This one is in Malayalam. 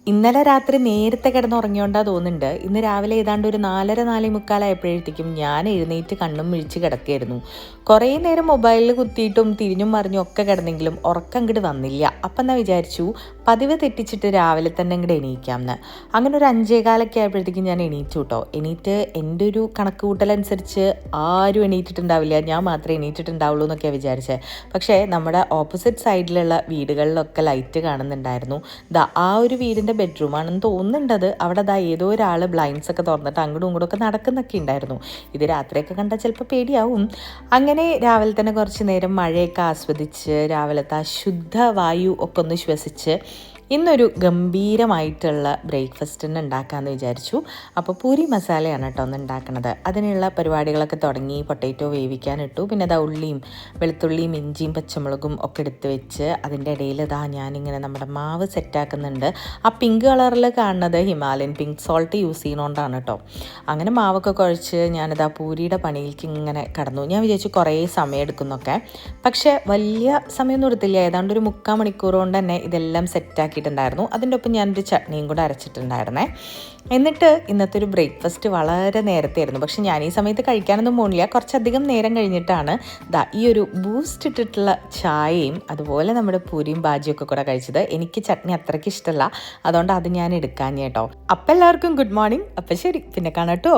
ഇന്നലെ രാത്രി നേരത്തെ കിടന്നുറങ്ങിയോണ്ടാ തോന്നുന്നുണ്ട്. ഇന്ന് രാവിലെ ഏതാണ്ട് ഒരു 4:30 4:45 ഞാൻ എഴുന്നേറ്റ് കണ്ണും മിഴിച്ച് കിടക്കുകയായിരുന്നു. കുറേ നേരം മൊബൈലിൽ കുത്തിയിട്ടും തിരിഞ്ഞും മറിഞ്ഞും ഒക്കെ കിടന്നെങ്കിലും ഉറക്കം അങ്ങോട്ട് വന്നില്ല. അപ്പം എന്നാ വിചാരിച്ചു പതിവ് തെറ്റിച്ചിട്ട് രാവിലെ തന്നെ അങ്ങോട്ട് എണീക്കാമെന്ന്. അങ്ങനെ ഒരു 5:15 ആയപ്പോഴത്തേക്കും ഞാൻ എണീച്ചു കേട്ടോ. എണീറ്റ് എൻ്റെ ഒരു കണക്ക് കൂട്ടലനുസരിച്ച് ആരും എണീറ്റിട്ടുണ്ടാവില്ല, ഞാൻ മാത്രമേ എണീറ്റിട്ടുണ്ടാവുള്ളൂ എന്നൊക്കെയാണ് വിചാരിച്ചത്. പക്ഷേ നമ്മുടെ ഓപ്പോസിറ്റ് സൈഡിലുള്ള വീടുകളിലൊക്കെ ലൈറ്റ് കാണുന്നുണ്ടായിരുന്നു. ആ ഒരു വീടിൻ്റെ ബെഡ്റൂമാണെന്ന് തോന്നുന്നുണ്ടത്. അവിടെ ഏതോ ഒരാൾ ബ്ലൈൻഡ്സ് ഒക്കെ തുറന്നിട്ട് അങ്ങോട്ടും ഇങ്ങോട്ടും ഒക്കെ നടക്കുന്നൊക്കെ ഉണ്ടായിരുന്നു. ഇത് രാത്രിയൊക്കെ കണ്ടാൽ ചിലപ്പോൾ പേടിയാവും. അങ്ങനെ രാവിലെ തന്നെ കുറച്ച് നേരം മഴയൊക്കെ ആസ്വദിച്ച് രാവിലത്തെ ആ ശുദ്ധ വായു ഒക്കെ ഒന്ന് ശ്വസിച്ച് ഇന്നൊരു ഗംഭീരമായിട്ടുള്ള ബ്രേക്ക്ഫാസ്റ്റ് തന്നെ ഉണ്ടാക്കാമെന്ന് വിചാരിച്ചു. അപ്പോൾ പൂരി മസാലയാണ് കേട്ടോ ഒന്ന് ഉണ്ടാക്കുന്നത്. അതിനുള്ള പരിപാടികളൊക്കെ തുടങ്ങി. പൊട്ടറ്റോ വേവിക്കാനിട്ടു. പിന്നെ ഉള്ളിയും വെളുത്തുള്ളിയും ഇഞ്ചിയും പച്ചമുളകും ഒക്കെ എടുത്ത് വെച്ച് അതിൻ്റെ ഇടയിൽ ഞാനിങ്ങനെ നമ്മുടെ മാവ് സെറ്റാക്കുന്നുണ്ട്. ആ പിങ്ക് കളറിൽ കാണുന്നത് ഹിമാലയൻ പിങ്ക് സോൾട്ട് യൂസ് ചെയ്യുന്നതുകൊണ്ടാണ് കേട്ടോ. അങ്ങനെ മാവൊക്കെ കുഴച്ച് പൂരിയുടെ പണിയിലേക്ക് ഇങ്ങനെ കടന്നു. ഞാൻ വിചാരിച്ചു കുറേ സമയം എടുക്കുന്നൊക്കെ, പക്ഷേ വലിയ സമയമൊന്നും എടുത്തില്ല. ഏതാണ്ട് ഒരു 3/4 മണിക്കൂർ കൊണ്ട് തന്നെ ഇതെല്ലാം സെറ്റാക്കി ണ്ടായിരുന്നു. അതിൻ്റെ ഒപ്പം ഞാനൊരു ചട്നിയും കൂടെ അരച്ചിട്ടുണ്ടായിരുന്നേ. എന്നിട്ട് ഇന്നത്തെ ഒരു ബ്രേക്ക്ഫാസ്റ്റ് വളരെ നേരത്തെ ആയിരുന്നു. പക്ഷെ ഞാൻ ഈ സമയത്ത് കഴിക്കാനൊന്നും പോണില്ല. കുറച്ചധികം നേരം കഴിഞ്ഞിട്ടാണ് ഈ ഒരു ബൂസ്റ്റ് ഇട്ടിട്ടുള്ള ചായയും അതുപോലെ നമ്മുടെ പൂരിയും ബാജിയൊക്കെ കൂടെ കഴിച്ചത്. എനിക്ക് ചട്നി അത്രയ്ക്ക് ഇഷ്ടമല്ല, അതുകൊണ്ട് അത് ഞാൻ എടുക്കാൻ കേട്ടോ. അപ്പം എല്ലാവർക്കും ഗുഡ് മോർണിംഗ്. അപ്പം ശരി, പിന്നെ കാണാം കേട്ടോ.